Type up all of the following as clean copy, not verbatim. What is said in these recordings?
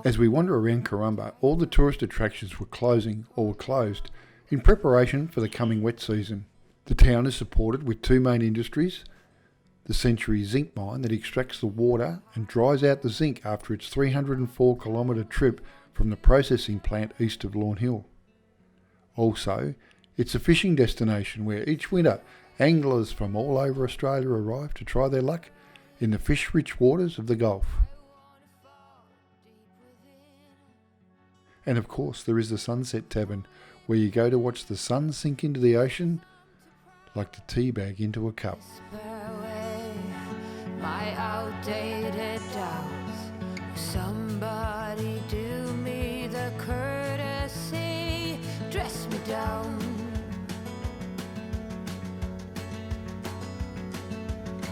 As we wander around Karumba, all the tourist attractions were closing or were closed in preparation for the coming wet season. The town is supported with two main industries: the Century zinc mine that extracts the water and dries out the zinc after its 304 kilometre trip from the processing plant east of Lawn Hill. Also, it's a fishing destination where each winter anglers from all over Australia arrive to try their luck in the fish-rich waters of the Gulf. And of course there is the Sunset Tavern, where you go to watch the sun sink into the ocean like the tea bag into a cup. My outdated doubts. Somebody do me the courtesy, dress me down.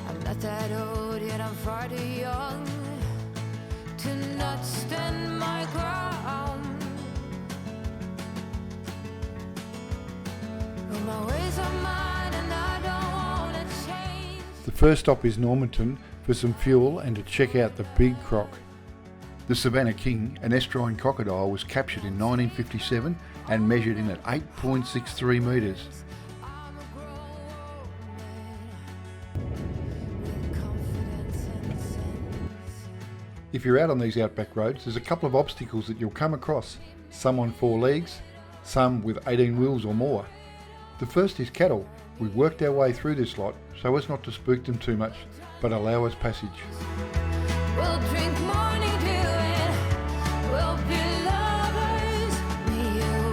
I'm not that old yet, I'm far too young to not stand my ground. But my ways are mine and I don't wanna change. The first stop is Normanton for some fuel and to check out the big croc. The Savannah King, an estuarine crocodile, was captured in 1957 and measured in at 8.63 metres. If you're out on these outback roads, there's a couple of obstacles that you'll come across, some on 4 legs, some with 18 wheels or more. The first is cattle. We've worked our way through this lot so as not to spook them too much, but allow us passage. We'll drink morning dew and we'll be lovers, me you.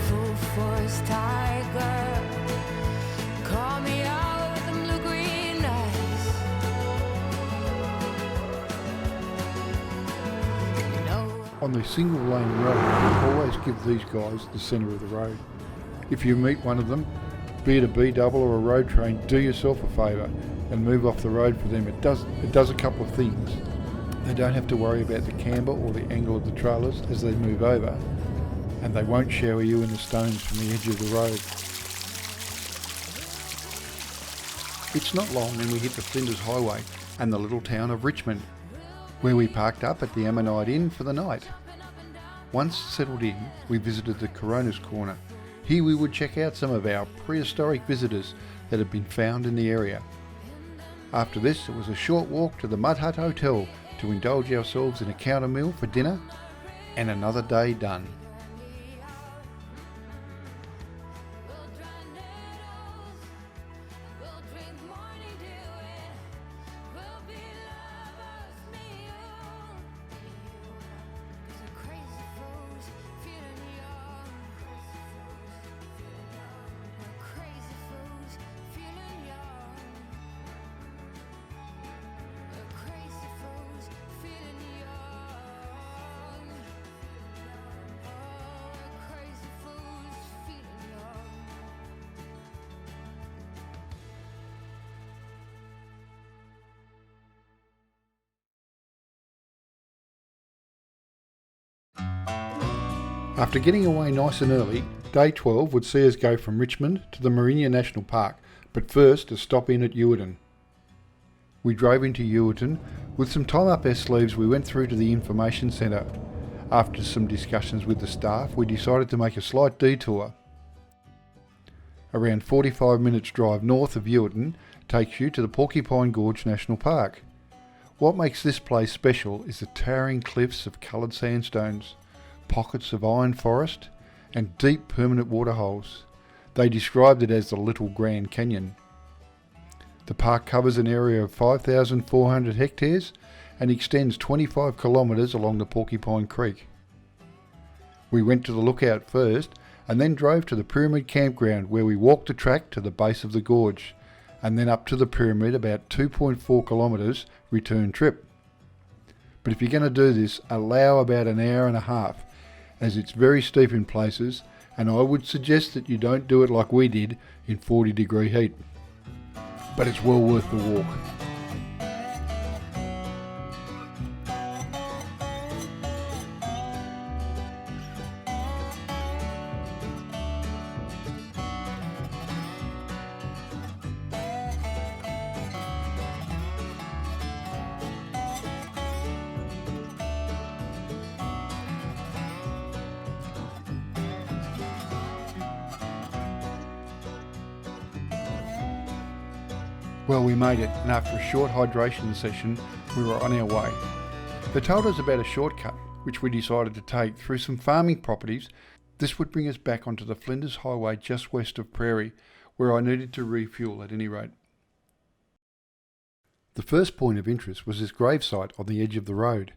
Full force tiger, call me out with them blue-green eyes. You know, On the single lane road, we always give these guys the centre of the road. If you meet one of them, be it a B-double or a road train, do yourself a favour and move off the road for them. It does a couple of things. They don't have to worry about the camber or the angle of the trailers as they move over, and they won't shower you in the stones from the edge of the road. It's not long and we hit the Flinders Highway and the little town of Richmond, where we parked up at the Ammonite Inn for the night. Once settled in, we visited the Coroner's Corner. Here we would check out some of our prehistoric visitors that had been found in the area. After this, it was a short walk to the Mud Hut Hotel to indulge ourselves in a counter meal for dinner, and another day done. we'll drink morning dew and we'll be lovers, me you. 'Cause the crazy fool's feeling young. The crazy fool's feeling young. The crazy fool's feeling young. Oh, the crazy fool's feeling young. After getting away nice and early, day 12 would see us go from Richmond to the Mourinho National Park, but first a stop in at Ewerton. We drove into Ewerton. With some time up our sleeves, we went through to the information centre. After some discussions with the staff, we decided to make a slight detour. Around 45 minutes drive north of Ewerton takes you to the Porcupine Gorge National Park. What makes this place special is the towering cliffs of coloured sandstones, pockets of iron forest and deep permanent waterholes. They described it as the Little Grand Canyon. The park covers an area of 5,400 hectares and extends 25 kilometres along the Porcupine Creek. We went to the lookout first and then drove to the Pyramid Campground, where we walked the track to the base of the gorge and then up to the pyramid, about 2.4 kilometres return trip. But if you're going to do this, allow about an hour and a half, as it's very steep in places, and I would suggest that you don't do it like we did in 40-degree heat. But it's well worth the walk. Well, we made it, and after a short hydration session, we were on our way. They told us about a shortcut, which we decided to take through some farming properties. This would bring us back onto the Flinders Highway just west of Prairie, where I needed to refuel at any rate. The first point of interest was this gravesite on the edge of the road.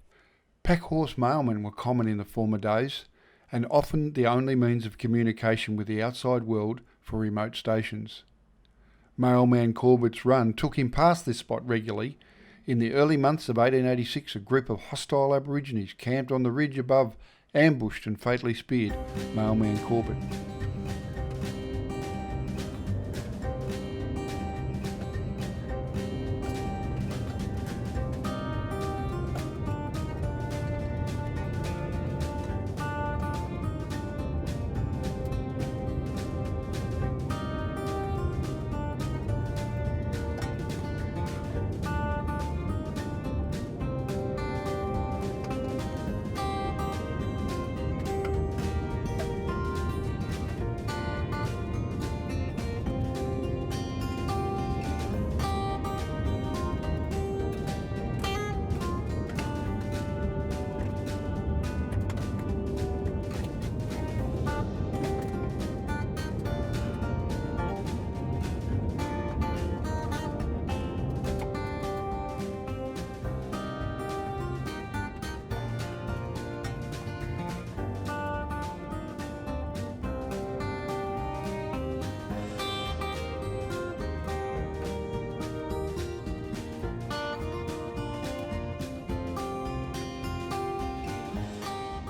Pack horse mailmen were common in the former days, and often the only means of communication with the outside world for remote stations. Mailman Corbett's run took him past this spot regularly. In the early months of 1886, a group of hostile Aborigines camped on the ridge above, ambushed and fatally speared Mailman Corbett.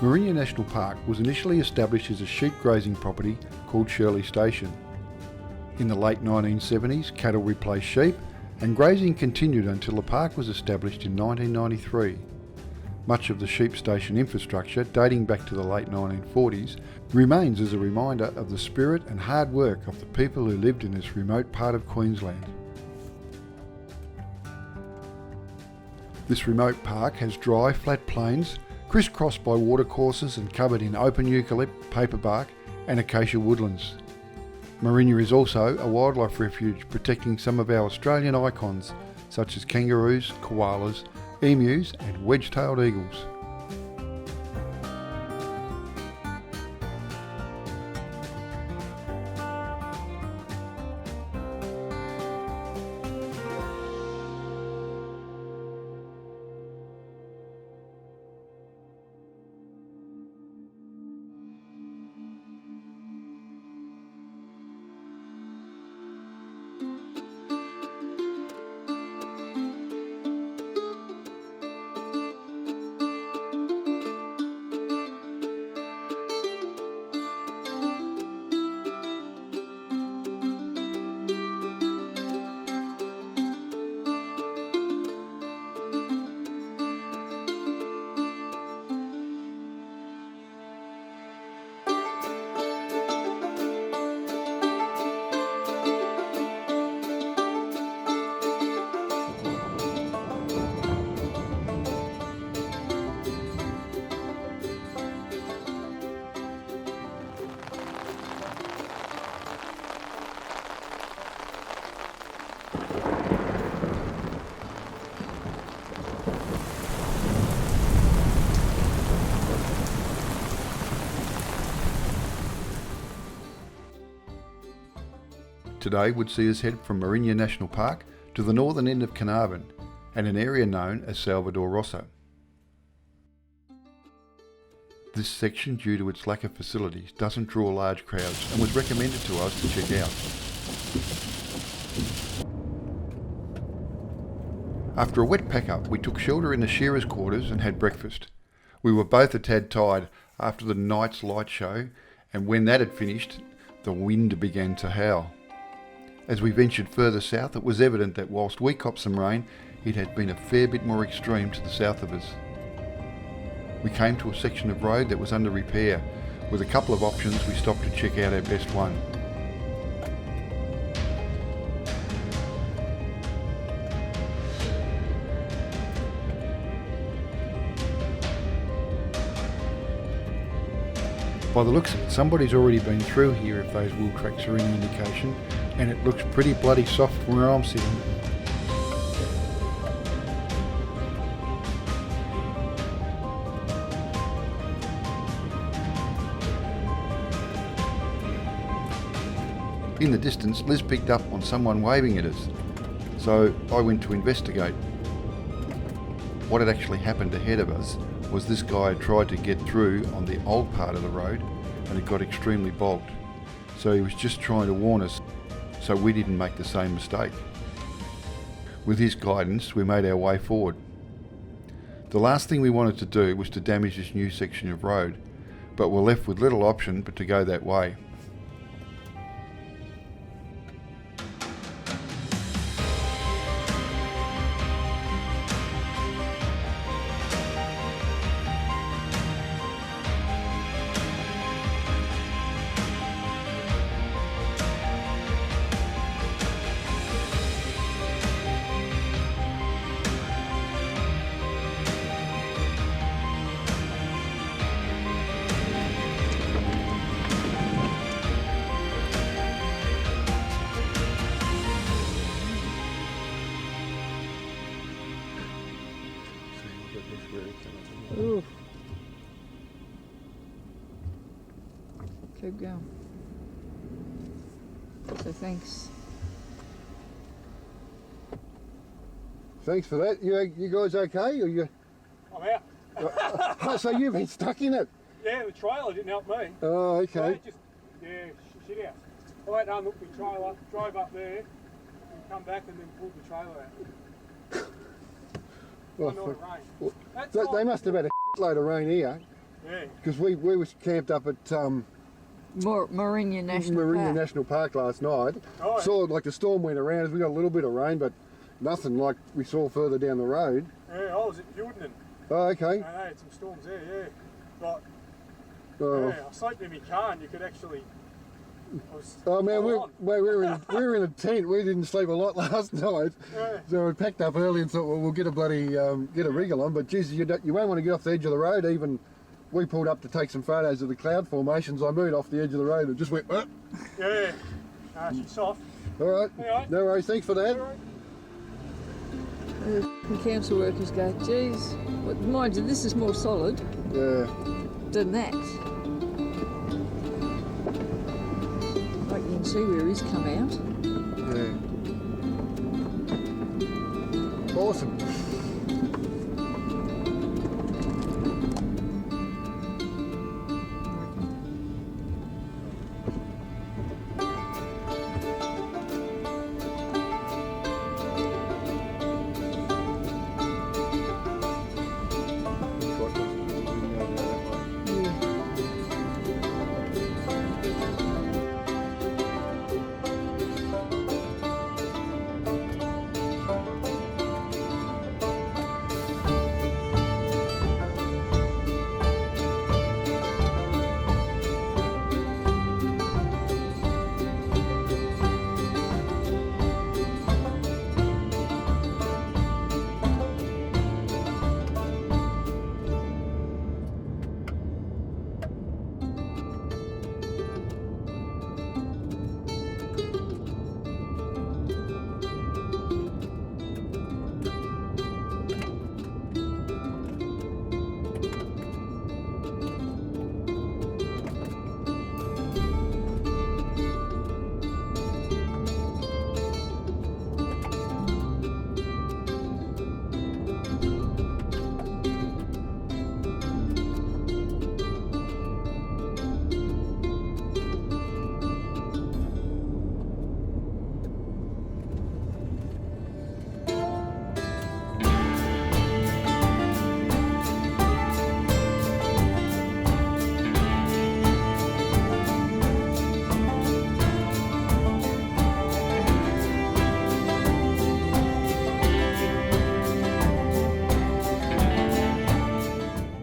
Mourinho National Park was initially established as a sheep grazing property called Shirley Station. In the late 1970s, cattle replaced sheep, and grazing continued until the park was established in 1993. Much of the sheep station infrastructure, dating back to the late 1940s, remains as a reminder of the spirit and hard work of the people who lived in this remote part of Queensland. This remote park has dry, flat plains, crisscrossed by watercourses and covered in open eucalypt, paperbark and acacia woodlands. Mourinho is also a wildlife refuge protecting some of our Australian icons such as kangaroos, koalas, emus and wedge-tailed eagles. Today would see us head from Mourinho National Park to the northern end of Carnarvon and an area known as Salvador Rosa. This section, due to its lack of facilities, doesn't draw large crowds and was recommended to us to check out. After a wet pack-up, we took shelter in the shearers' quarters and had breakfast. We were both a tad tired after the night's light show, and when that had finished, the wind began to howl. As we ventured further south, it was evident that whilst we copped some rain, it had been a fair bit more extreme to the south of us. We came to a section of road that was under repair. With a couple of options, we stopped to check out our best one. By the looks of it, somebody's already been through here if those wheel tracks are any indication, and it looks pretty bloody soft from where I'm sitting. In the distance, Liz picked up on someone waving at us, so I went to investigate. What had actually happened ahead of us was this guy had tried to get through on the old part of the road and it got extremely bogged. So he was just trying to warn us so we didn't make the same mistake. With his guidance, we made our way forward. The last thing we wanted to do was to damage this new section of road, but we're left with little option but to go that way. Ooh. Keep going. So thanks. Thanks for that. You guys okay? Or you? I'm out. Oh, so you've been stuck in it? Yeah, the trailer didn't help me. Oh, okay. So I just, shit out. I went down, looked at the trailer, drove up there, and come back and then pulled the trailer out. Well, Not it rained. well, That's they fine. must have had a load of rain here, Yeah. because we was camped up at Mourinho National Mourinho Park. National Park last night. Oh, Saw like the storm went around us. We got a little bit of rain, but nothing like we saw further down the road. yeah, I was at Jordan. Oh, okay. I had some storms there, yeah. But, Oh, yeah, I slept in my car and you could actually... oh man, we on. were in a tent. We didn't sleep a lot last night, Yeah. so we packed up early and thought, well, we'll get a bloody get a wriggle on. But geez, you won't want to get off the edge of the road. Even we pulled up to take some photos of the cloud formations. I moved off the edge of the road and just went. Yeah. She's soft. All right, Anyway. no worries. Thanks for that. Alright. The council workers go, geez, well, mind you, this is more solid Yeah. than that. Like you can see where he's come out. Yeah. Awesome.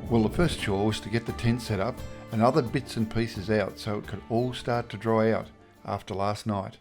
Well, the first chore was to get the tent set up and other bits and pieces out so it could all start to dry out after last night.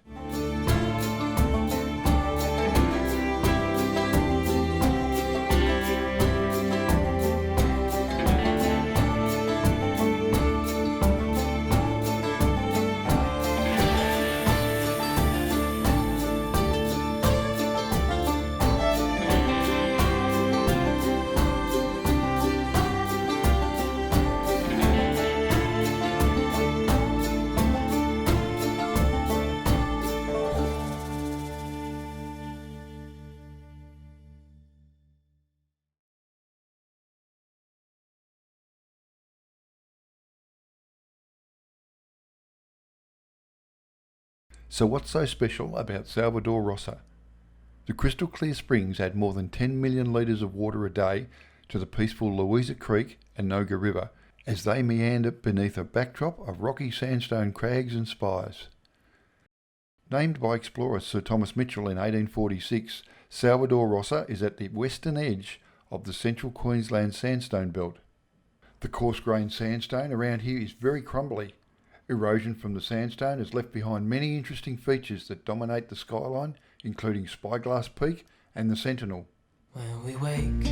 So what's so special about Salvador Rosa? The crystal clear springs add more than 10 million litres of water a day to the peaceful Louisa Creek and Noga River as they meander beneath a backdrop of rocky sandstone crags and spires. Named by explorer Sir Thomas Mitchell in 1846, Salvador Rosa is at the western edge of the central Queensland sandstone belt. The coarse-grained sandstone around here is very crumbly. Erosion from the sandstone has left behind many interesting features that dominate the skyline, including Spyglass Peak and the Sentinel. When we wake,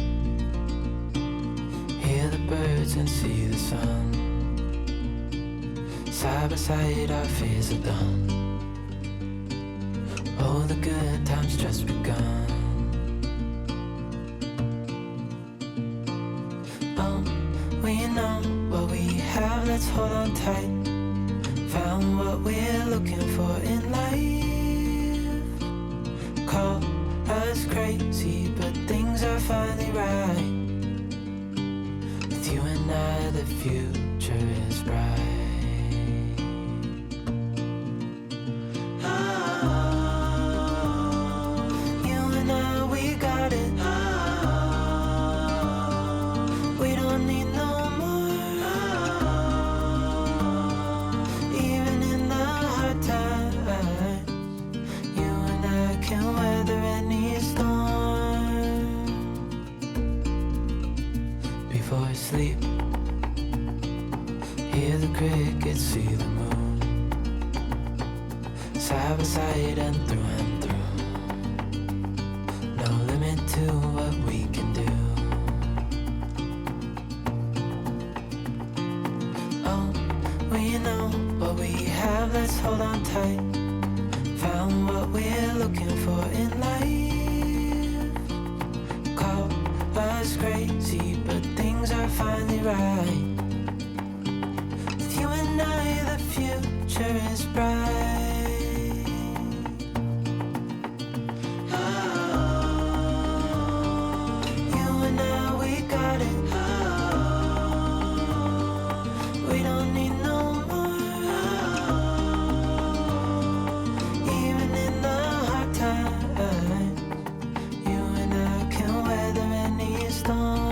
hear the birds and see the sun. Side by side our fears are done. Oh, the good times just begun. We know what we have, let's hold on tight. Found what we're looking for in life. Call us crazy, but things are finally right. With you and I, the future is bright. Sleep, hear the crickets, see the moon. Side by side and through. No limit to what we can do. Oh, we know what we have, let's hold on tight. Found what we're looking for in life. Call us crazy, but things are finally right. With you and I, the future is bright. You and I, we got it. We don't need no more. Even in the hard times, you and I can weather any storm.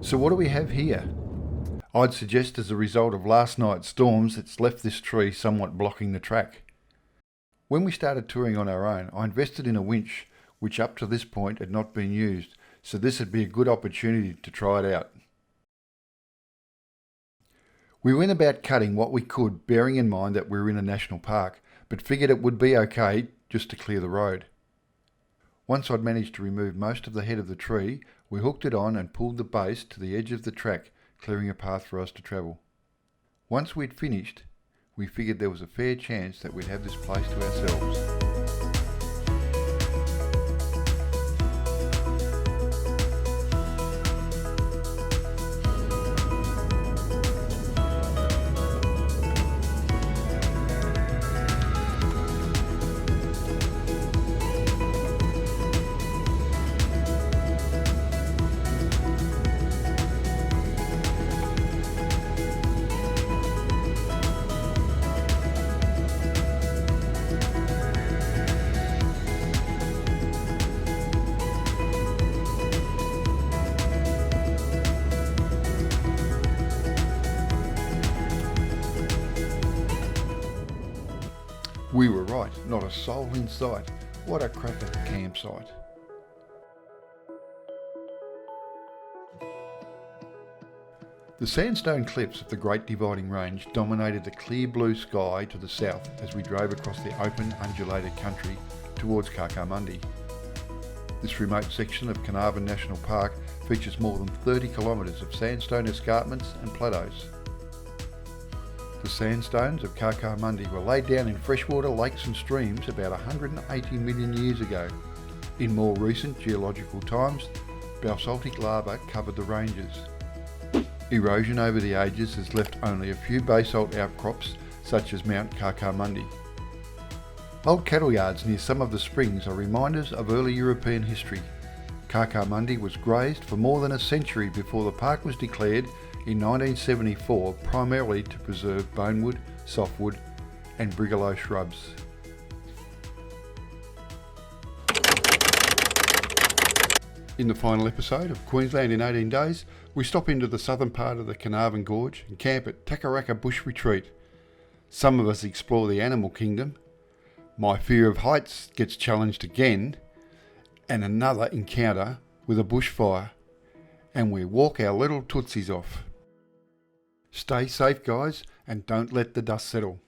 So what do we have here? I'd suggest as a result of last night's storms it's left this tree somewhat blocking the track. When we started touring on our own, I invested in a winch which up to this point had not been used, so this would be a good opportunity to try it out. We went about cutting what we could, bearing in mind that we were in a national park, but figured it would be okay just to clear the road. Once I'd managed to remove most of the head of the tree, we hooked it on and pulled the base to the edge of the track, clearing a path for us to travel. Once we'd finished, we figured there was a fair chance that we'd have this place to ourselves. We were right, not a soul in sight. What a cracker campsite. The sandstone cliffs of the Great Dividing Range dominated the clear blue sky to the south as we drove across the open, undulated country towards Carcamundi. This remote section of Carnarvon National Park features more than 30 kilometres of sandstone escarpments and plateaus. The sandstones of Carcamundi were laid down in freshwater lakes and streams about 180 million years ago. In more recent geological times, basaltic lava covered the ranges. Erosion over the ages has left only a few basalt outcrops, such as Mount Carcamundi. Old cattle yards near some of the springs are reminders of early European history. Carcamundi was grazed for more than a century before the park was declared in 1974 primarily to preserve bonewood, softwood and brigalow shrubs. In the final episode of Queensland in 18 Days, we stop into the southern part of the Carnarvon Gorge and camp at Takaraka Bush Retreat. Some of us explore the animal kingdom. My fear of heights gets challenged again, and another encounter with a bushfire, and we walk our little tootsies off. Stay safe, guys, and don't let the dust settle.